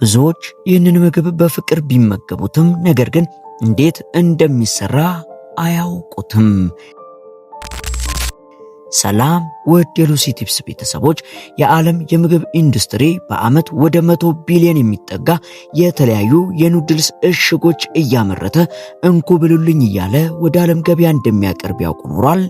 ብዙዎች ይህንን ምግብ በፍቅር ቢመገቡትም ነገር ግን እንዴት እንደሚሰራ አያውቁትም። ሰላም ውድ የሉሲ ቲፕስ ቤተሰቦች፣ የዓለም የምግብ ኢንዱስትሪ በዓመት ወደ 100 ቢሊዮን የሚጠጋ የተለያዩ የኑድልስ እሽጎች እያመረተ እንኩ ብሉልኝ እያለ ወደ ዓለም ገበያ እንደሚያቀርብ ያውቁ ኖሯል?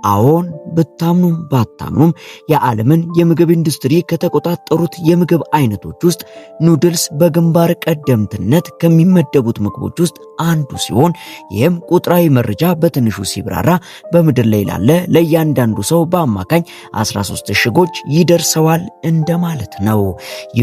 አዎን፣ ብታምኑም ባታምኑም የዓለምን የምግብ ኢንዱስትሪ ከተቆጣጠሩት የምግብ አይነቶች ውስጥ ኑድልስ በግንባር ቀደምትነት ከሚመደቡት ምግቦች ውስጥ አንዱ ሲሆን ይህም ቁጥራዊ መረጃ በትንሹ ሲብራራ በምድር ላይ ላለ ለእያንዳንዱ ሰው በአማካኝ 13 እሽጎች ይደርሰዋል እንደማለት ነው።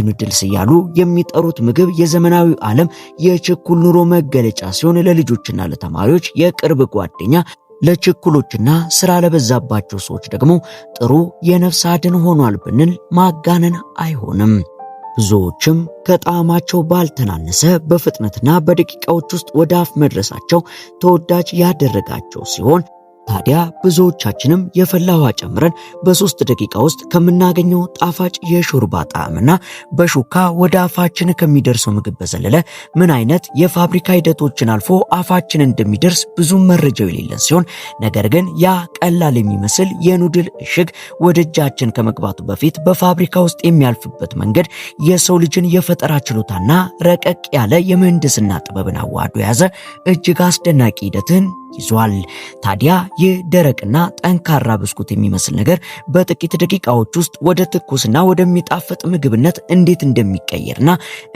ኑድልስ እያሉ የሚጠሩት ምግብ የዘመናዊ ዓለም የችኩል ኑሮ መገለጫ ሲሆን ለልጆችና ለተማሪዎች የቅርብ ጓደኛ፣ ለችኩሎችና ስራ ለበዛባቸው ሰዎች ደግሞ ጥሩ የነፍስ አድን ሆኗል ብንል ማጋነን አይሆንም። ብዙዎችም ከጣዕማቸው ባልተናነሰ በፍጥነትና በደቂቃዎች ውስጥ ወደ አፍ መድረሳቸው ተወዳጅ ያደረጋቸው ሲሆን ታዲያ ብዙዎቻችንም የፈላ ውሃ ጨምረን በ3 ደቂቃ ውስጥ ከምናገኘው ጣፋጭ የሾርባ ጣዕምና በሹካ ወደ አፋችን ከሚደርሰው ምግብ በዘለለ ምን አይነት የፋብሪካ ሂደቶችን አልፎ አፋችን እንደሚደርስ ብዙ መረጃው የሌለን ሲሆን ነገር ግን ያ ቀላል የሚመስል የኑድል እሽግ ወደ እጃችን ከመግባቱ በፊት በፋብሪካ ውስጥ የሚያልፍበት መንገድ የሰው ልጅን የፈጠራ ችሎታና ረቀቅ ያለ የምህንድስና ጥበብን አዋህዶ የያዘ እጅግ አስደናቂ ሂደትን ይዟል። ታዲያ ይህ ደረቅና ጠንካራ ብስኩት የሚመስል ነገር በጥቂት ደቂቃዎች ውስጥ ወደ ትኩስና ወደሚጣፍጥ ምግብነት እንዴት እንደሚቀየርና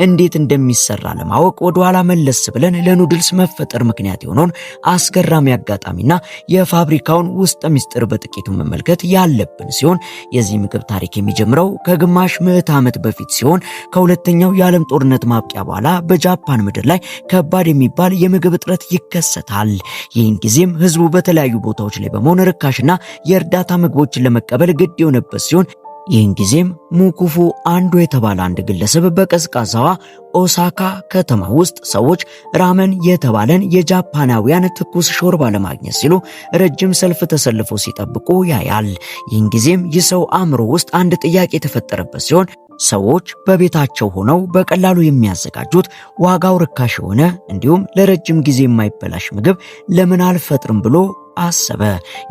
እንዴት እንደሚሰራ ለማወቅ ወደኋላ መለስ ብለን ለኑድልስ መፈጠር ምክንያት የሆነውን አስገራሚ አጋጣሚና የፋብሪካውን ውስጥ ምስጢር በጥቂቱ መመልከት ያለብን ሲሆን የዚህ ምግብ ታሪክ የሚጀምረው ከግማሽ ምዕተ ዓመት በፊት ሲሆን ከሁለተኛው የዓለም ጦርነት ማብቂያ በኋላ በጃፓን ምድር ላይ ከባድ የሚባል የምግብ እጥረት ይከሰታል። ይህን ጊዜም ህዝቡ በተለያዩ ቦታዎች ላይ በመሆን ርካሽና የእርዳታ ምግቦችን ለመቀበል ግድ የሆነበት ሲሆን ይህን ጊዜም ሙኩፉ አንዶ የተባለ አንድ ግለሰብ በቀዝቃዛዋ ኦሳካ ከተማ ውስጥ ሰዎች ራመን የተባለን የጃፓናውያን ትኩስ ሾርባ ለማግኘት ሲሉ ረጅም ሰልፍ ተሰልፎ ሲጠብቁ ያያል። ይህን ጊዜም ይህ ሰው አእምሮ ውስጥ አንድ ጥያቄ የተፈጠረበት ሲሆን ሰዎች በቤታቸው ሆነው በቀላሉ የሚያዘጋጁት ዋጋው ርካሽ የሆነ እንዲሁም ለረጅም ጊዜ የማይበላሽ ምግብ ለምን አልፈጥርም ብሎ አሰበ።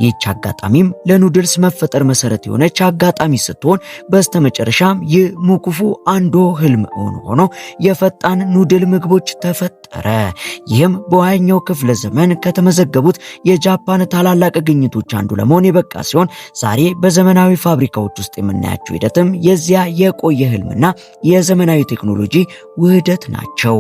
ይህች አጋጣሚም ለኑድልስ መፈጠር መሰረት የሆነች አጋጣሚ ስትሆን በስተመጨረሻም ይህ ሙኩፉ አንዶ ህልም ሆኖ የፈጣን ኑድል ምግቦች ተፈጠረ። ይህም በ20ኛው ክፍለ ዘመን ከተመዘገቡት የጃፓን ታላላቅ ግኝቶች አንዱ ለመሆን የበቃ ሲሆን ዛሬ በዘመናዊ ፋብሪካዎች ውስጥ የምናያቸው ሂደትም የዚያ የቆየ ህልምና የዘመናዊ ቴክኖሎጂ ውህደት ናቸው።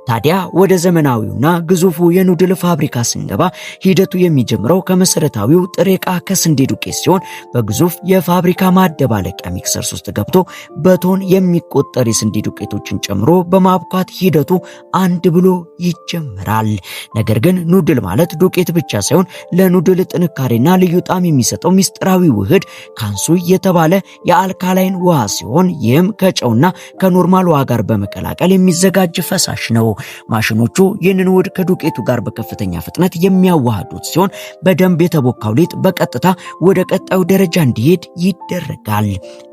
ታዲያ ወደ ዘመናዊውና ግዙፉ የኑድል ፋብሪካ ስንገባ ሂደቱ የሚጀምረው ከመሰረታዊው ጥሬ ዕቃ ከስንዴ ዱቄት ሲሆን በግዙፍ የፋብሪካ ማደባለቂያ ሚክሰር ውስጥ ገብቶ በቶን የሚቆጠር የስንዴ ዱቄቶችን ጨምሮ በማብኳት ሂደቱ አንድ ብሎ ይጀምራል። ነገር ግን ኑድል ማለት ዱቄት ብቻ ሳይሆን ለኑድል ጥንካሬና ልዩ ጣዕም የሚሰጠው ሚስጥራዊ ውህድ ካንሱይ የተባለ የአልካላይን ውሃ ሲሆን ይህም ከጨውና ከኖርማል ውሃ ጋር በመቀላቀል የሚዘጋጅ ፈሳሽ ነው። ማሽኖቹ ይህንን ውህድ ከዱቄቱ ጋር በከፍተኛ ፍጥነት የሚያዋህዱት ሲሆን በደንብ የተቦካው ሊጥ በቀጥታ ወደ ቀጣዩ ደረጃ እንዲሄድ ይደረጋል።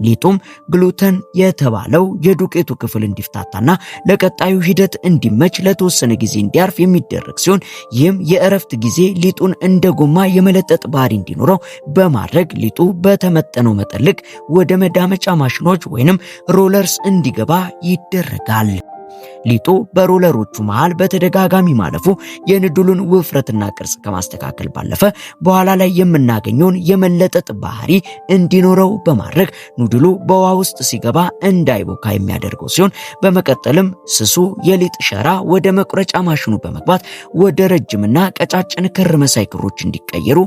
ሊጡም ግሉተን የተባለው የዱቄቱ ክፍል እንዲፍታታና ለቀጣዩ ሂደት እንዲመች ለተወሰነ ጊዜ እንዲያርፍ የሚደረግ ሲሆን ይህም የእረፍት ጊዜ ሊጡን እንደ ጎማ የመለጠጥ ባህሪ እንዲኖረው በማድረግ ሊጡ በተመጠነው መጠን ልክ ወደ መዳመጫ ማሽኖች ወይንም ሮለርስ እንዲገባ ይደረጋል። ሊጡ በሮለሮቹ መሃል በተደጋጋሚ ማለፉ የኑድሉን ውፍረትና ቅርጽ ከማስተካከል ባለፈ በኋላ ላይ የምናገኘውን የመለጠጥ ባህሪ እንዲኖረው በማድረግ ኑድሉ በውሃ ውስጥ ሲገባ እንዳይቦካ የሚያደርገው ሲሆን በመቀጠልም ስሱ የሊጥ ሸራ ወደ መቁረጫ ማሽኑ በመግባት ወደ ረጅምና ቀጫጭን ክር መሳይ ክሮች እንዲቀየሩ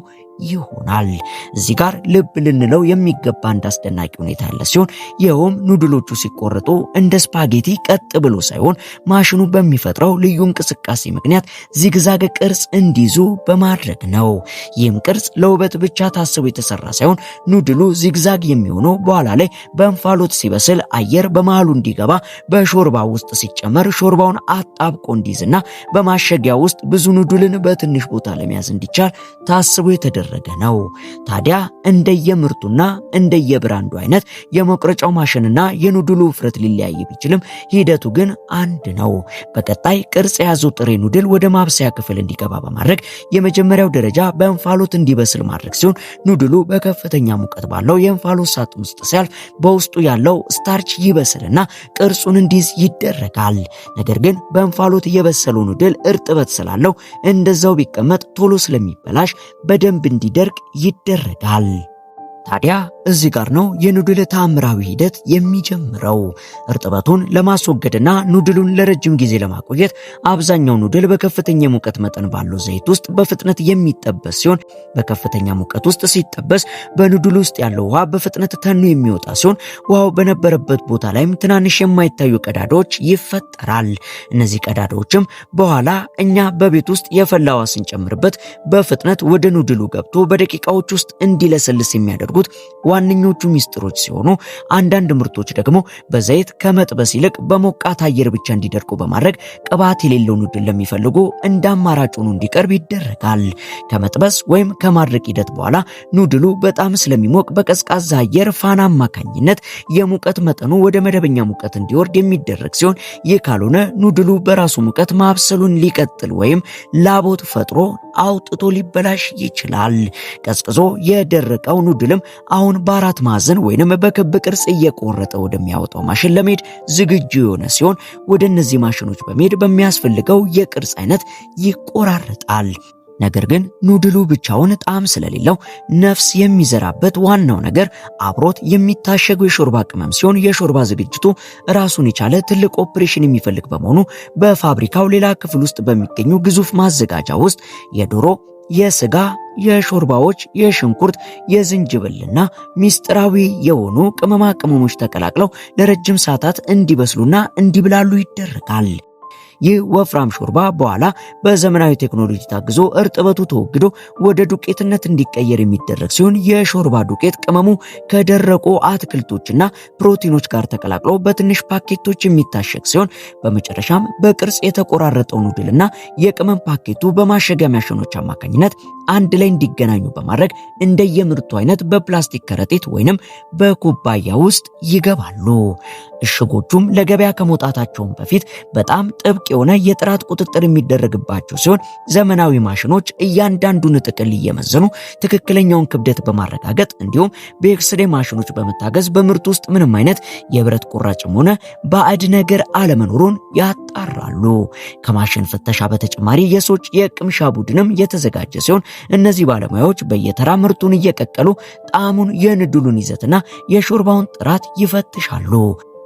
ይሆናል። እዚህ ጋር ልብ ልንለው የሚገባ አንድ አስደናቂ ሁኔታ ያለ ሲሆን ይኸውም ኑድሎቹ ሲቆረጡ እንደ ስፓጌቲ ቀጥ ብሎ ሳይሆን ማሽኑ በሚፈጥረው ልዩ እንቅስቃሴ ምክንያት ዚግዛግ ቅርጽ እንዲይዙ በማድረግ ነው። ይህም ቅርጽ ለውበት ብቻ ታስቦ የተሰራ ሳይሆን ኑድሉ ዚግዛግ የሚሆነው በኋላ ላይ በእንፋሎት ሲበስል አየር በመሃሉ እንዲገባ በሾርባ ውስጥ ሲጨመር ሾርባውን አጣብቆ እንዲይዝና በማሸጊያ ውስጥ ብዙ ኑድልን በትንሽ ቦታ ለመያዝ እንዲቻል ታስቦ የተደረገ የተደረገ ነው። ታዲያ እንደየምርቱና እንደየብራንዱ አይነት የመቁረጫው ማሽንና የኑድሉ ውፍረት ሊለያይ ቢችልም ሂደቱ ግን አንድ ነው። በቀጣይ ቅርጽ የያዘው ጥሬ ኑድል ወደ ማብሰያ ክፍል እንዲገባ በማድረግ የመጀመሪያው ደረጃ በእንፋሎት እንዲበስል ማድረግ ሲሆን ኑድሉ በከፍተኛ ሙቀት ባለው የእንፋሎት ሳጥን ውስጥ ሲያልፍ በውስጡ ያለው ስታርች ይበስልና ቅርጹን እንዲይዝ ይደረጋል። ነገር ግን በእንፋሎት የበሰለው ኑድል እርጥበት ስላለው እንደዛው ቢቀመጥ ቶሎ ስለሚበላሽ በደንብ እንዲደርቅ ይደረጋል። ታዲያ እዚህ ጋር ነው የኑድል ተአምራዊ ሂደት የሚጀምረው። እርጥበቱን ለማስወገድና ኑድሉን ለረጅም ጊዜ ለማቆየት አብዛኛው ኑድል በከፍተኛ ሙቀት መጠን ባለው ዘይት ውስጥ በፍጥነት የሚጠበስ ሲሆን በከፍተኛ ሙቀት ውስጥ ሲጠበስ በኑድሉ ውስጥ ያለው ውሃ በፍጥነት ተኖ የሚወጣ ሲሆን ውሃው በነበረበት ቦታ ላይም ትናንሽ የማይታዩ ቀዳዳዎች ይፈጠራል። እነዚህ ቀዳዳዎችም በኋላ እኛ በቤት ውስጥ የፈላ ውሃ ስንጨምርበት በፍጥነት ወደ ኑድሉ ገብቶ በደቂቃዎች ውስጥ እንዲለሰልስ የሚያደርጉ ዋነኞቹ ሚስጥሮች ሲሆኑ አንዳንድ ምርቶች ደግሞ በዘይት ከመጥበስ ይልቅ በሞቃት አየር ብቻ እንዲደርቁ በማድረግ ቅባት የሌለው ኑድል ለሚፈልጉ እንደ አማራጭ ሆኖ እንዲቀርብ ይደረጋል። ከመጥበስ ወይም ከማድረቅ ሂደት በኋላ ኑድሉ በጣም ስለሚሞቅ በቀዝቃዛ አየር ፋና አማካኝነት የሙቀት መጠኑ ወደ መደበኛ ሙቀት እንዲወርድ የሚደረግ ሲሆን ይህ ካልሆነ ኑድሉ በራሱ ሙቀት ማብሰሉን ሊቀጥል ወይም ላቦት ፈጥሮ አውጥቶ ሊበላሽ ይችላል። ቀዝቅዞ የደረቀው ኑድልም አሁን በአራት ማዕዘን ወይንም በክብ ቅርጽ እየቆረጠ ወደሚያወጣው ማሽን ለመሄድ ዝግጁ የሆነ ሲሆን ወደ እነዚህ ማሽኖች በመሄድ በሚያስፈልገው የቅርጽ አይነት ይቆራረጣል። ነገር ግን ኑድሉ ብቻውን ጣዕም ስለሌለው ነፍስ የሚዘራበት ዋናው ነገር አብሮት የሚታሸገው የሾርባ ቅመም ሲሆን የሾርባ ዝግጅቱ ራሱን የቻለ ትልቅ ኦፕሬሽን የሚፈልግ በመሆኑ በፋብሪካው ሌላ ክፍል ውስጥ በሚገኙ ግዙፍ ማዘጋጃ ውስጥ የዶሮ፣ የስጋ፣ የሾርባዎች፣ የሽንኩርት፣ የዝንጅብልና ሚስጥራዊ የሆኑ ቅመማ ቅመሞች ተቀላቅለው ለረጅም ሰዓታት እንዲበስሉና እንዲብላሉ ይደረጋል። ይህ ወፍራም ሾርባ በኋላ በዘመናዊ ቴክኖሎጂ ታግዞ እርጥበቱ ተወግዶ ወደ ዱቄትነት እንዲቀየር የሚደረግ ሲሆን የሾርባ ዱቄት ቅመሙ ከደረቁ አትክልቶችና ፕሮቲኖች ጋር ተቀላቅሎ በትንሽ ፓኬቶች የሚታሸግ ሲሆን በመጨረሻም በቅርጽ የተቆራረጠው ኑድልና የቅመም ፓኬቱ በማሸጊያ ማሽኖች አማካኝነት አንድ ላይ እንዲገናኙ በማድረግ እንደየምርቱ አይነት በፕላስቲክ ከረጢት ወይንም በኩባያ ውስጥ ይገባሉ። እሽጎቹም ለገበያ ከመውጣታቸውም በፊት በጣም ጥብቅ የሆነ የጥራት ቁጥጥር የሚደረግባቸው ሲሆን ዘመናዊ ማሽኖች እያንዳንዱን ጥቅል እየመዘኑ ትክክለኛውን ክብደት በማረጋገጥ እንዲሁም በኤክስሬ ማሽኖች በመታገዝ በምርቱ ውስጥ ምንም አይነት የብረት ቁራጭም ሆነ ባዕድ ነገር አለመኖሩን ያጣራሉ። ከማሽን ፍተሻ በተጨማሪ የሰዎች የቅምሻ ቡድንም የተዘጋጀ ሲሆን እነዚህ ባለሙያዎች በየተራ ምርቱን እየቀቀሉ ጣዕሙን፣ የኑድሉን ይዘትና የሾርባውን ጥራት ይፈትሻሉ።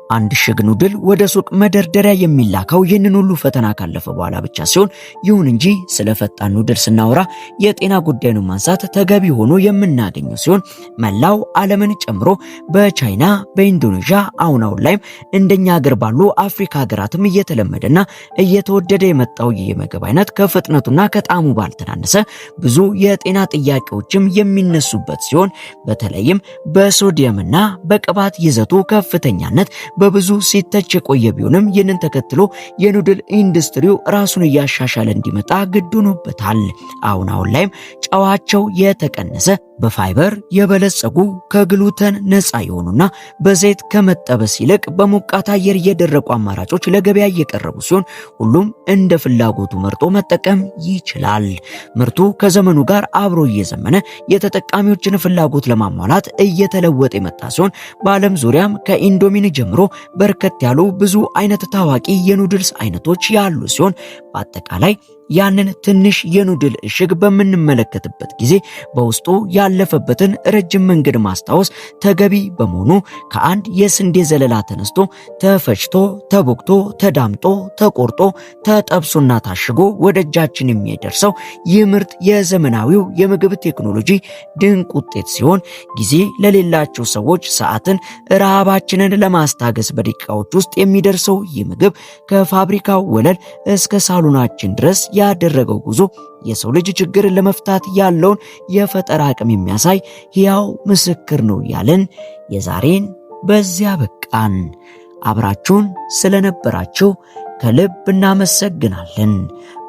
አንድ እሽግ ኑድል ወደ ሱቅ መደርደሪያ የሚላከው ይህንን ሁሉ ፈተና ካለፈ በኋላ ብቻ ሲሆን ይሁን እንጂ ስለ ፈጣን ኑድል ስናወራ የጤና ጉዳይን ማንሳት ተገቢ ሆኖ የምናገኘው ሲሆን መላው ዓለምን ጨምሮ በቻይና፣ በኢንዶኔዥያ አሁን ላይም እንደኛ ሀገር ባሉ አፍሪካ ሀገራትም እየተለመደና እየተወደደ የመጣው የምግብ አይነት ከፍጥነቱና ከጣዕሙ ባልተናነሰ ብዙ የጤና ጥያቄዎችም የሚነሱበት ሲሆን በተለይም በሶዲየምና በቅባት ይዘቱ ከፍተኛነት በብዙ ሲተች የቆየ ቢሆንም ይህንን ተከትሎ የኑድል ኢንዱስትሪው ራሱን እያሻሻለ እንዲመጣ ግድ ሆኖበታል። አሁን ላይም ጨዋቸው የተቀነሰ በፋይበር የበለጸጉ ከግሉተን ነፃ የሆኑና በዘይት ከመጠበስ ይልቅ በሞቃት አየር የደረቁ አማራጮች ለገበያ እየቀረቡ ሲሆን ሁሉም እንደ ፍላጎቱ መርጦ መጠቀም ይችላል። ምርቱ ከዘመኑ ጋር አብሮ እየዘመነ የተጠቃሚዎችን ፍላጎት ለማሟላት እየተለወጠ የመጣ ሲሆን በዓለም ዙሪያም ከኢንዶሚኒ ጀምሮ በርከት ያሉ ብዙ አይነት ታዋቂ የኑድልስ አይነቶች ያሉ ሲሆን በአጠቃላይ ያንን ትንሽ የኑድል እሽግ በምንመለከትበት ጊዜ በውስጡ ያለፈበትን ረጅም መንገድ ማስታወስ ተገቢ በመሆኑ ከአንድ የስንዴ ዘለላ ተነስቶ ተፈጭቶ፣ ተቦክቶ፣ ተዳምጦ፣ ተቆርጦ፣ ተጠብሶና ታሽጎ ወደ እጃችን የሚደርሰው ይህ ምርት የዘመናዊው የምግብ ቴክኖሎጂ ድንቅ ውጤት ሲሆን ጊዜ ለሌላቸው ሰዎች ሰዓትን ረሃባችንን ለማስታገስ በደቂቃዎች ውስጥ የሚደርሰው ይህ ምግብ ከፋብሪካው ወለል እስከ ሳሎናችን ድረስ ያደረገው ጉዞ የሰው ልጅ ችግርን ለመፍታት ያለውን የፈጠራ አቅም የሚያሳይ ሕያው ምስክር ነው ያለን የዛሬን በዚያ በቃን። አብራችሁን ስለነበራችሁ ከልብ እናመሰግናለን።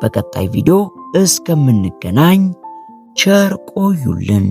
በቀጣይ ቪዲዮ እስከምንገናኝ ቸር ቆዩልን።